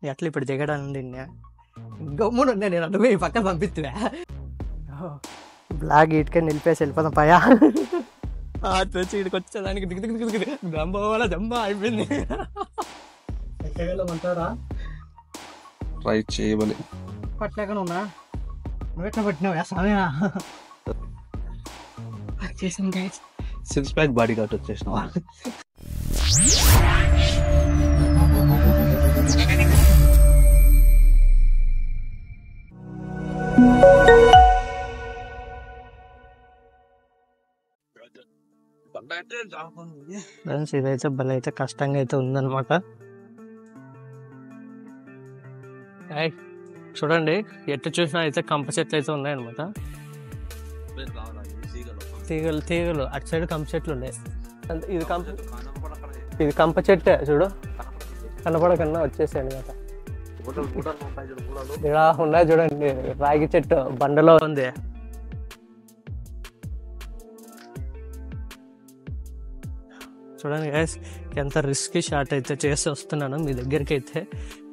ఎట్లా ఇప్పుడు దిగడానికి గమ్మున ఉండే నేను అటు పోయి పక్కన పంపిస్తున్నా బ్లాగ్ ఇటుకే నిలిపేసి వెళ్ళిపోదాం పయా వచ్చి ఇక్కడికి వచ్చేదానికి దిగు దిగు దిగు దిగు జంబ జంబ అయిపోయింది. ఎక్కగలమంటారా ట్రై చేయమని పట్టలేకనే ఉన్నా నువ్వు ఎట్లా పట్టినావు సమయా చేసాం గైస్. 6 ప్యాక్ బాడీ కట్ వచ్చేసినావా? ఫ్రెండ్స్ ఇదైతే భలే అయితే కష్టంగా అయితే ఉందన్నమాట. చూడండి ఎట్టు చూసినా అయితే కంప చెట్లు అయితే ఉన్నాయన్నమాట. తీగలు తీగలు అటు సైడ్ కంప చెట్లు ఉన్నాయి. ఇది కంప చెట్టే చూడు, కనపడకన్నా వచ్చేసాయి అనమాట. ఇలా ఉన్నాయి చూడండి, రాగి చెట్టు బండలో ఉంది. చూడండి గైస్ ఎంత రిస్కీ షాట్ అయితే చేసి వస్తున్నాను మీ దగ్గరికి. అయితే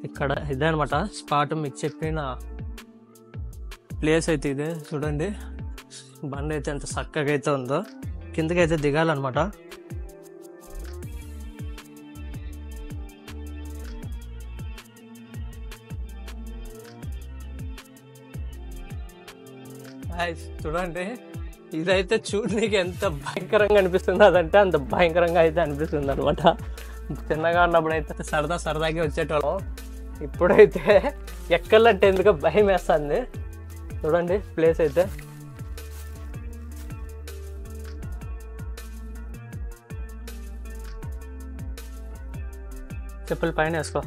ఇక్కడ ఇదే అనమాట స్పాట్, మీకు చెప్పిన ప్లేస్ అయితే ఇదే. చూడండి బండి అయితే ఎంత చక్కగా అయితే ఉందో, కిందకి అయితే దిగాలన్నమాట. చూడండి ఇదైతే చూడడానికి ఎంత భయంకరంగా అనిపిస్తుంది, అదంటే అంత భయంకరంగా అయితే అనిపిస్తుంది అనమాట. చిన్నగా ఉన్నప్పుడు అయితే సరదాగా వచ్చేటోళ్ళం, ఇప్పుడైతే ఎక్కలంటే ఎందుకో భయం వేస్తుంది. చూడండి ప్లేస్ అయితే చెప్పులు పైన వేసుకో.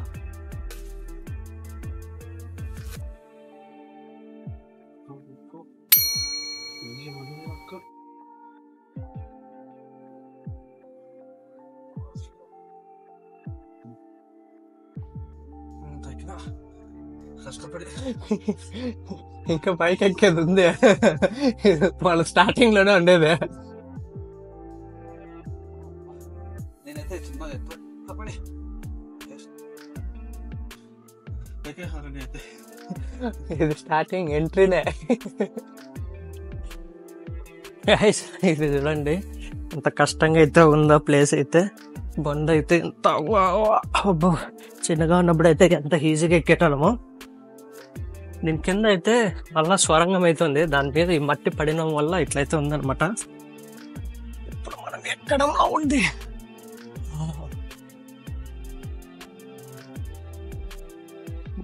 ఇంకా పైకి ఎక్కేది ఉంది, వాళ్ళ స్టార్టింగ్ లోనే ఉండేది. ఇది స్టార్టింగ్ ఎంట్రీనే. ఇది చూడండి ఎంత కష్టంగా అయితే ఉందో ప్లేస్ అయితే. బండ అయితే ఎంత చిన్నగా ఉన్నప్పుడు అయితే ఎంత ఈజీగా ఎక్కేటాము. దీని కింద అయితే మళ్ళా స్వరంగం అవుతుంది, దాని మీద ఈ మట్టి పడినం వల్ల ఇట్లయితే ఉందన్నమాట. ఇప్పుడు మనం ఎక్కడంలో ఉంది.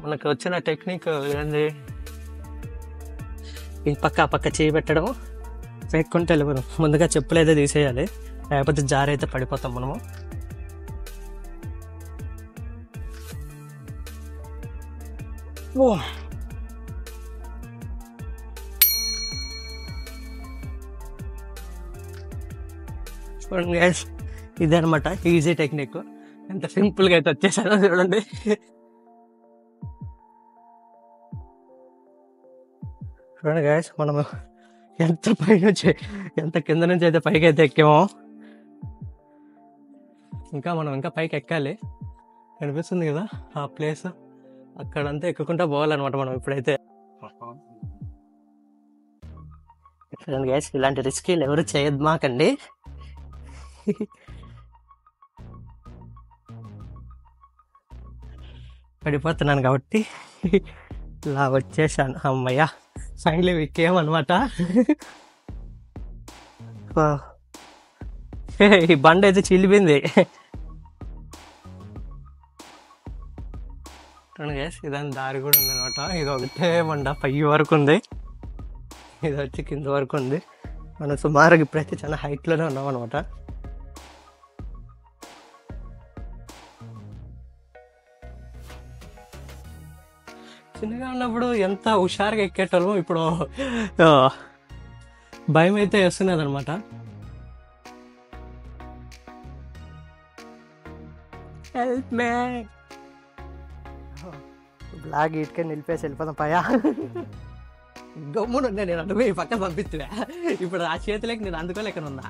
మనకు వచ్చిన టెక్నిక్ ఏంది, ఈ పక్క చేయి పెట్టడం, పెక్కుంటే వెళ్ళిపోను. ముందుగా చెప్పులు అయితే తీసేయాలి, లేకపోతే జారి అయితే పడిపోతాం మనము. ఓ చూడండి గైస్, ఇదే అనమాట ఈజీ టెక్నిక్. ఎంత సింపుల్గా అయితే వచ్చేసానో చూడండి. చూడండి గైస్ మనము ఎంత ఎంత కింద నుంచి అయితే పైకి అయితే ఎక్కామో, ఇంకా పైకి ఎక్కాలి. కనిపిస్తుంది కదా ఆ ప్లేస్, అక్కడంతా ఎక్కుకుంటా పోవాలన్నమాట మనం ఇప్పుడైతే. చూడండి గైస్ ఇలాంటి రిస్కీలు ఎవరు చేయదు మాకండి. పడిపోతున్నాను కాబట్టి ఇలా వచ్చేసాను. అమ్మయ్య ఫైనలీ ఎక్కేమన్నమాట. ఈ బండి అయితే చిల్లిపోయింది. ఇదాని దారి కూడా ఉందన్నమాట. ఇది ఒకటే బండ పై వరకు ఉంది, ఇది వచ్చి కింద వరకు ఉంది. మనం సుమారుగా ఇప్పుడైతే చాలా హైట్లోనే ఉన్నాం అనమాట. చిన్నగా ఉన్నప్పుడు ఎంత హుషారుగా ఎక్కేటోళ్ళం, ఇప్పుడు భయం అయితే వేస్తున్నది అనమాట. హెల్ప్ మే. బ్లాగ్ ఇటుకే నిలిపేసి వెళ్ళిపోదాం పయా. గమ్మున నేను అటు పోయి పక్కన పంపిస్తున్నా. ఇప్పుడు ఆ చేతిలోకి నేను అందుకోలేకనున్నా.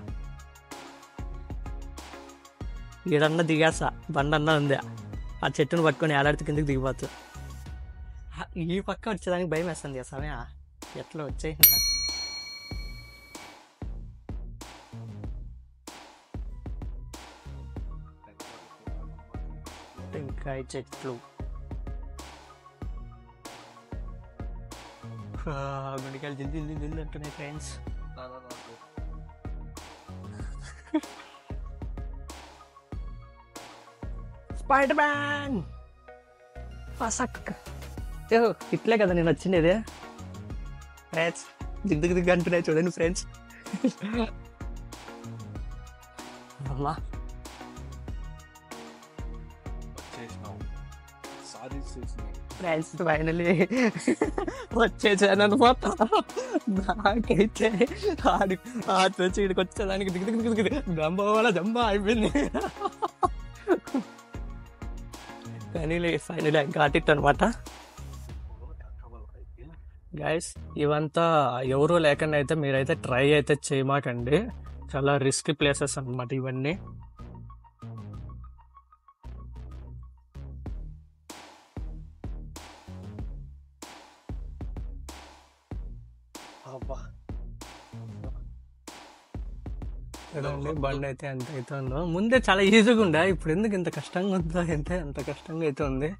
ఈడన్నా దిగాసా, బండన్నా ఉంది, ఆ చెట్టును పట్టుకొని ఏలాడితే కిందకి దిగిపోతుంది. ఈ పక్క వచ్చేదానికి భయం వేస్తుంది ఆ సమయం. ఎట్లా వచ్చాయి టెంకాయ చెట్లు. గుండెకాయలు జిల్లి జిల్లి జిల్లి అంటున్నాయి ఫ్రెండ్స్. స్పైడర్ మ్యాన్ ఇట్లే కదా నేను వచ్చిండేది ఫ్రెండ్స్. దిగ్గు దిగ్గు అంటున్నాయి చూడండి ఫ్రెండ్స్. అమ్మా ఫ్రెండ్స్ ఫైనలీ వచ్చేసాను అనమాట. నాకైతే ఆడి వచ్చి ఇక్కడికి వచ్చేదానికి దిగు దిగు దిగు జంబ జంబ అయిపోయింది. కానీ ఫైనలీ ఐ గాట్ ఇట్ అనమాట. గైస్ ఇవంతా ఎవరూ లేకుండా అయితే మీరైతే ట్రై అయితే చేయమాకండి. చాలా రిస్క్ ప్లేసెస్ అనమాట ఇవన్నీ. చూడండి బండి అయితే ఎంత అయితే ఉందో. ముందే చాలా ఈజీగా ఉండే, ఇప్పుడు ఎందుకు ఇంత కష్టంగా ఉందో అంటే అంత కష్టంగా అయితే ఉంది.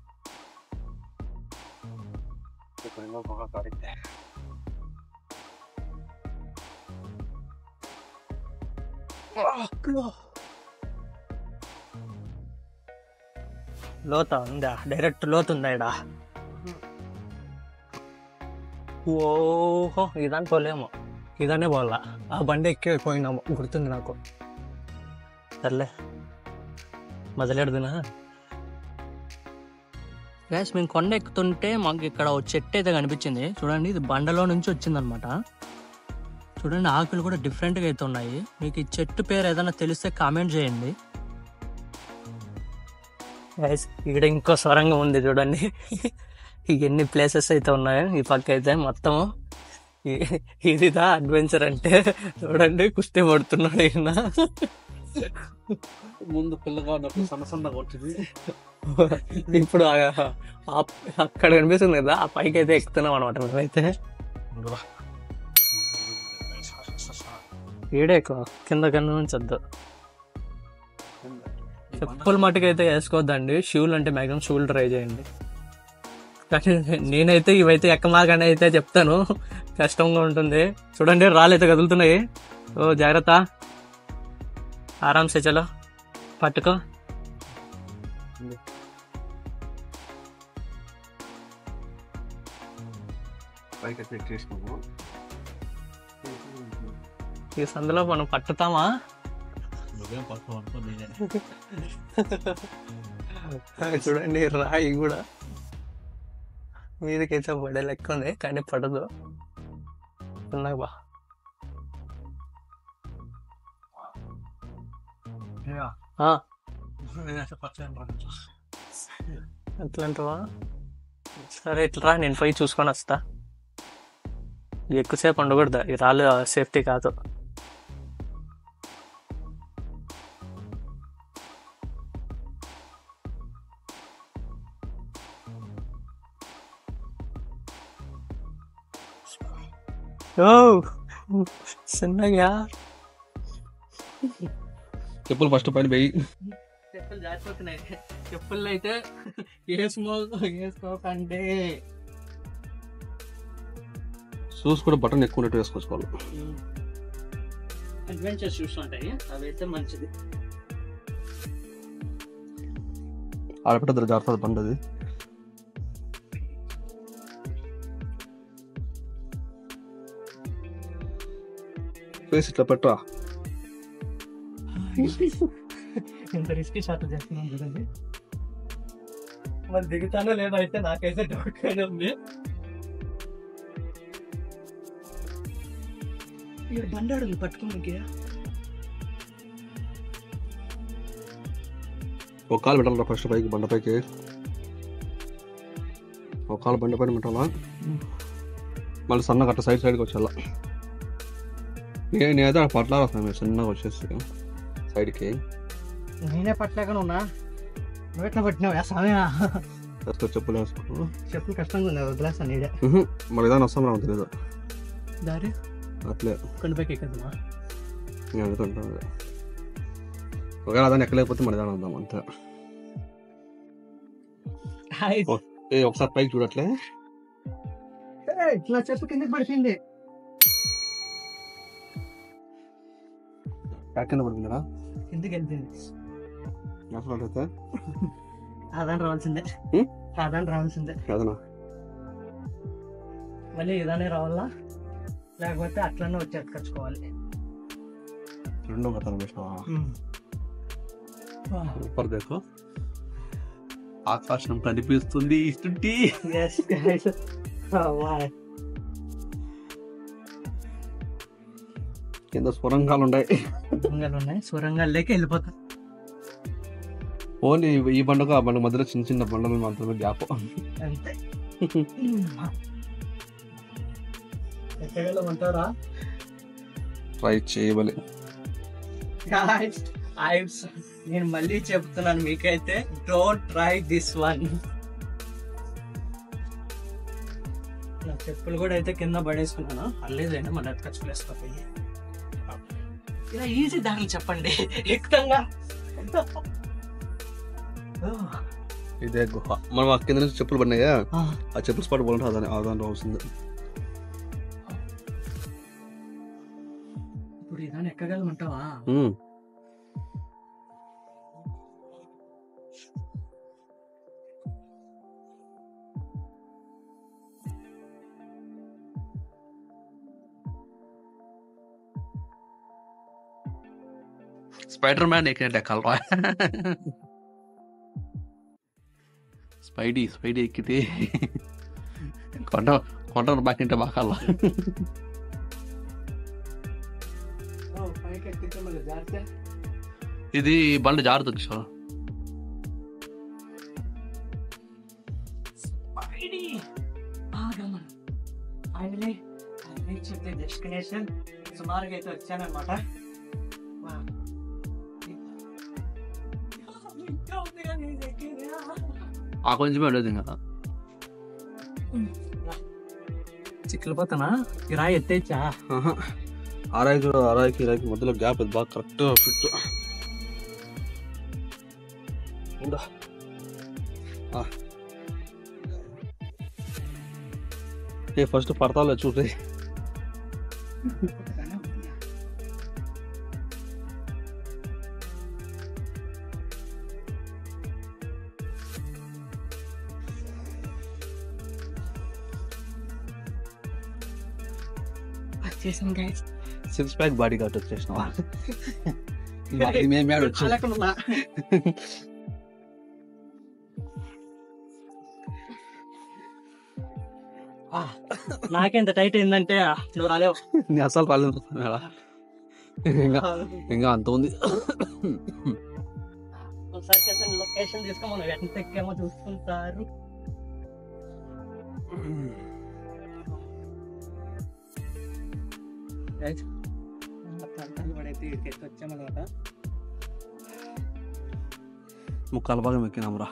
లోత ఉందా? డైరెక్ట్ లోతు ఉందా ఇడా? ఓహో ఇదాన్ని పోలేమో, ఇదానే పోవాలా. ఆ బండి ఎక్కి పోయినాము గుర్తుంది నాకు. సర్లే మొదలెడదునా. గ్యాస్ మేము కొండ ఎక్కుతుంటే మాకు ఇక్కడ ఒక చెట్టు అయితే కనిపించింది చూడండి. ఇది బండలో నుంచి వచ్చిందనమాట. చూడండి ఆకులు కూడా డిఫరెంట్గా అయితే ఉన్నాయి. మీకు ఈ చెట్టు పేరు ఏదైనా తెలిస్తే కామెంట్ చేయండి. గ్యాస్ ఇక్కడ ఇంకో సొరంగం ఉంది చూడండి. ఎన్ని ప్లేసెస్ అయితే ఉన్నాయో ఈ పక్క అయితే మొత్తం. ఇదిదా అడ్వెంచర్ అంటే. చూడండి కుస్తీ పడుతున్నాడు ఈయన. ముందు పిల్లగా ఉన్నప్పుడు సన్న సన్నగా వచ్చింది. ఇప్పుడు అక్కడ కనిపిస్తుంది కదా, ఆ పైకి అయితే ఎక్కుతున్నాం అనమాట మేమైతే. ఈడే కింద కన్నా ఉంచొద్దు. చెప్పుల మటుకు అయితే వేసుకోవద్దండి. షూలు అంటే మ్యాక్సిమం షూలు ట్రై చేయండి. కానీ నేనైతే ఇవైతే ఎక్కమాకనే అయితే చెప్తాను, కష్టంగా ఉంటుంది. చూడండి రాళ్ళు అయితే కదులుతున్నాయి. ఓ జాగ్రత్త, ఆరామ్సే చలో పట్టుకో. ఈ సందులో మనం పట్టుతామా? చూడండి రాయి కూడా మీదకైతే పడే లెక్క ఉంది, కానీ పడదు. బా అట్లాంటివా? సరే ఇట్లా నేను పోయి చూసుకొని వస్తా. ఎక్కువసేపు ఉండకూడదు, ఈ రాళ్ళు సేఫ్టీ కాదు. చిన్నగా చెప్పులు ఫస్ట్ పైన పోయి. చెప్పులు జారిపోతున్నాయి. చెప్పులు అయితే వేసుకోకండి. షూస్ కూడా బటన్ ఎక్కువ ఉన్నట్టు వేసుకోవాలి. అడ్వెంచర్ షూస్ ఉంటాయి, అవి అయితే మంచిది. ఆడపెట్ట జాగ్రత్త బండి అది. ఫేస్ ఇట్లా పెట్టరా. ఇంత రిస్క్ షాట్ చేస్తున్నాం కదండి. మరి దిగుతానో లేదో అయితే నాకైతే డౌట్ గానే ఉంది. ఇక్కడ బండాడు పట్టుకోనికి ఒక కాలు పెట్టాలరా ఫస్ట్ పైకి, బండ పైకి ఒక కాలు బండ పైన పెట్టాలా. మళ్ళీ సన్నగా అట్లా సైడ్కి వచ్చేలా. నేనైతే పట్ల చిన్నగా వచ్చేసి సైడ్కి. నేనే పట్టలేక ఉన్నా. నువ్వు ఎట్లా పట్టినావు సమయ వేసుకో చెప్పులు వేసుకో. చెప్పులు కష్టంగా ఉంది వదిలేస్తాను నీడే మన విధానం వస్తాం రావు తెలీదు దారి అట్లే కొండపైకి ఎక్కడమా నేను అనుకుంటాను. ఒకవేళ అదాన్ని ఎక్కలేకపోతే మన విధానం వద్దాం అంతే. ఒకసారి పైకి చూడట్లే ఇట్లా చెప్పు కిందకి పడిపోయింది. కింద పడుతుందా కిందకి వెళ్ళిపోయింది. అయితే ఆదాన్ని రావాల్సిందే ఆదాన్ని రావాల్సిందే అదనా మళ్ళీ ఇదానే రావాలా లేకపోతే అట్లనే వచ్చి ఎత్తుకొచ్చుకోవాలి. రెండో కథలు వేసినావా? సూపర్ దేకో ఆకాశం కనిపిస్తుంది. కింద సొరంగాలు ఉన్నాయి. సొరంగాల్లోకి వెళ్ళిపోతా. ఓన్లీ ఈ బండకు ఆ బండ మధ్యలో చిన్న చిన్న బండలు మాత్రమే గ్యాప్ అంతే. ఎక్కగలమంటారా? ట్రై చేయవలే. నేను మళ్ళీ చెప్తున్నాను మీకైతే, డోంట్ ట్రై దిస్ వన్. నా చెప్పులు కూడా అయితే కింద పడేసుకున్నాను. పర్లేదండి మన ఖర్చులు వేసుకోపోయి ఇలా ఈజీ దారులు చెప్పండి. ఎక్కుతంగా ఇదే గుహ. మనం ఆ కింద నుంచి చెప్పులు పడినాయా, ఆ చెప్పులు స్పాట్ పోలంటే అదాని రావాల్సింది. ఇప్పుడు ఇదాన్ని ఎక్కగలమంటావా? స్పైడర్ మ్యాన్ ఎక్కినట్టు ఎక్కాలరా. స్పైడీ ఎక్కితే కొండ బాకింటే బాకాల. ఇది బండి జారుతుంది సార్. డెస్టినేషన్ సుమారుగా అయితే వచ్చానమాట. ఆ కొంచెమే ఉండదు కదా. చిక్కులుపోతానా? ఈ రాయి ఎత్తేచ్చా? అరాయికి ఇరాయికి మధ్యలో గ్యాప్ బాగా కరెక్ట్ ఫిట్. ఫస్ట్ పడతాలో చూసి సిక్స్ ప్యాక్ బాడీ కట్ వచ్చేసినావా? నాకెంత టైట్ అయిందంటే నువ్వు రాలేవు. నీ అసలు రాలేదు. ఇంకా అంత ఉంది. ఒకసారి లొకేషన్ తీసుకో, మనం ఎంత ఎక్కామో చూసుకుంటారు. వచ్చామన్నమాట. ముక్కాల భాగం ఎక్కినాంరా.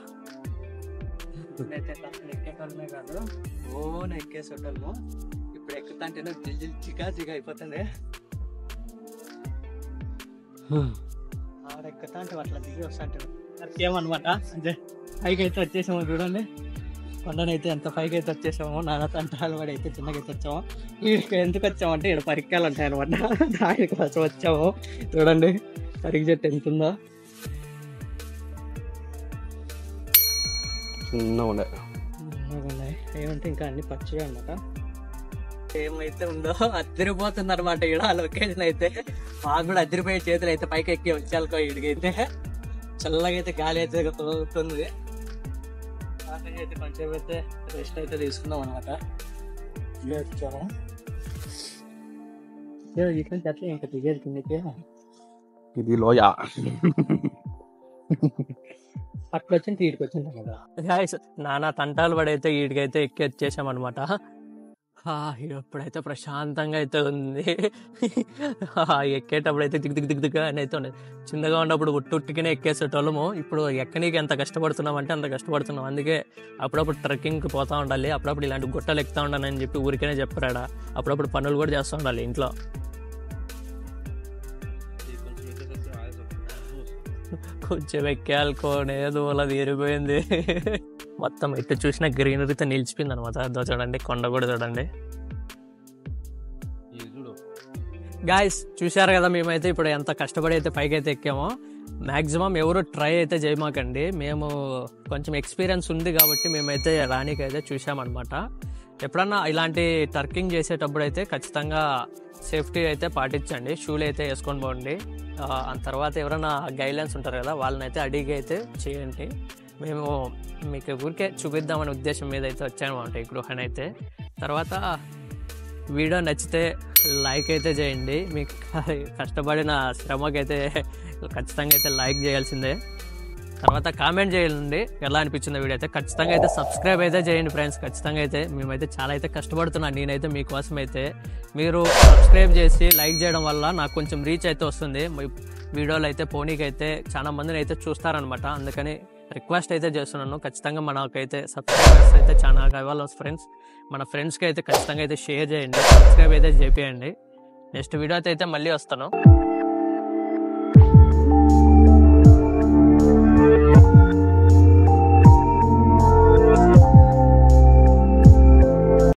ఎక్కేటోళ్ళమే కాదు, ఓన్ ఎక్కేసేటోళ్ళము. ఇప్పుడు ఎక్కుతా అంటేనే చికా అయిపోతుంది. ఆడెక్కుతా అంటే అట్లా దిగి వస్తా అంటే ఏమన్నమాట. అంటే పైకి అయితే వచ్చేసాము చూడండి. కొండనైతే ఎంత పైకి అయితే వచ్చేసామో, నాన్న తంటాలు వాడి అయితే చిన్నగా అయితే వచ్చాము. వీడికి ఎందుకు వచ్చామంటే ఇక్కడ పరిక్కాలు ఉంటాయి అనమాట. దాని కోసం వచ్చాము. చూడండి పరికి చెట్టు ఎంత ఉందో. ఏమంటే ఇంకా అన్ని పచ్చిగా అనమాట. ఏమైతే ఉందో అదిరిపోతుంది అనమాట. ఇక్కడ లొకేషన్ అయితే మాకు కూడా అదిరిపోయే చేతులు అయితే పైకి ఎక్కి వచ్చానుకో. ఇడికైతే చల్లగా అయితే గాలి అయితే తోలుతుంది. అయితే కొంచెం అయితే రెస్ట్ అయితే తీసుకుందాం అనమాట. వచ్చాము ఇట్లా అట్లా ఇంకా దిగేది కిందకి. ఇది లోయ అట్లా వచ్చి ఈడికి వచ్చింది కదా. నానా తంటాలు పడైతే ఈడికైతే ఎక్కి వచ్చేసాం అనమాట. ఇప్పుడైతే ప్రశాంతంగా అయితే ఉంది. ఎక్కేటప్పుడు అయితే దిగ్ దిగ్ దిగ్ దిగ్గా అని అయితే ఉండేది. చిన్నగా ఉన్నప్పుడు ఉట్టుకినే ఎక్కేసేటోళ్ళము. ఇప్పుడు ఎక్కనీకి ఎంత కష్టపడుతున్నాం అంటే అంత కష్టపడుతున్నాం. అందుకే అప్పుడప్పుడు ట్రెక్కింగ్కి పోతూ ఉండాలి, అప్పుడప్పుడు ఇలాంటి గుట్టలు ఎక్కుతూ ఉండాలని చెప్పి ఊరికేనే చెప్పాడా. అప్పుడప్పుడు పనులు కూడా చేస్తూ ఉండాలి ఇంట్లో. కొంచెం ఎక్కాలకోనేదో అలా తీరిపోయింది. మొత్తం ఎటు చూసిన గ్రీనరీతో నిలిచిపోయింది అనమాట. అదో చూడండి, కొండ కూడా చూడండి. గాయస్ చూశారు కదా, మేమైతే ఇప్పుడు ఎంత కష్టపడి అయితే పైకి అయితే ఎక్కామో. మ్యాక్సిమం ఎవరు ట్రై అయితే చేయమాకండి. మేము కొంచెం ఎక్స్పీరియన్స్ ఉంది కాబట్టి మేమైతే రానికైతే చూసామన్నమాట. ఎప్పుడన్నా ఇలాంటి ట్రెక్కింగ్ చేసేటప్పుడు అయితే ఖచ్చితంగా సేఫ్టీ అయితే పాటించండి, షూలు అయితే వేసుకొని పోండి. ఆ తర్వాత ఎవరైనా గైడ్లైన్స్ ఉంటారు కదా, వాళ్ళని అయితే అడిగి అయితే చేయండి. మేము మీకు ఊరికే చూపిద్దామనే ఉద్దేశం మీద అయితే వచ్చామన్నమాట ఈ గృహాన్ని అయితే. తర్వాత వీడియో నచ్చితే లైక్ అయితే చేయండి. మీకు కష్టపడిన శ్రమకైతే ఖచ్చితంగా అయితే లైక్ చేయాల్సిందే. తర్వాత కామెంట్ చేయండి ఎలా అనిపించింది వీడియో అయితే. ఖచ్చితంగా అయితే సబ్స్క్రైబ్ అయితే చేయండి ఫ్రెండ్స్. ఖచ్చితంగా అయితే మేమైతే చాలా అయితే కష్టపడుతున్నాను నేనైతే మీకోసం అయితే. మీరు సబ్స్క్రైబ్ చేసి లైక్ చేయడం వల్ల నాకు కొంచెం రీచ్ అయితే వస్తుంది. వీడియోలు అయితే పోనీకైతే చాలా మందిని అయితే చూస్తారనమాట. అందుకని రిక్వెస్ట్ అయితే చేస్తున్నాను. ఖచ్చితంగా మనకైతే సబ్స్క్రైబర్స్ అయితే చాలా కావాలి ఫ్రెండ్స్. మన ఫ్రెండ్స్కి అయితే ఖచ్చితంగా అయితే షేర్ చేయండి, సబ్స్క్రైబ్ అయితే చేయండి. నెక్స్ట్ వీడియోతో అయితే మళ్ళీ వస్తాను.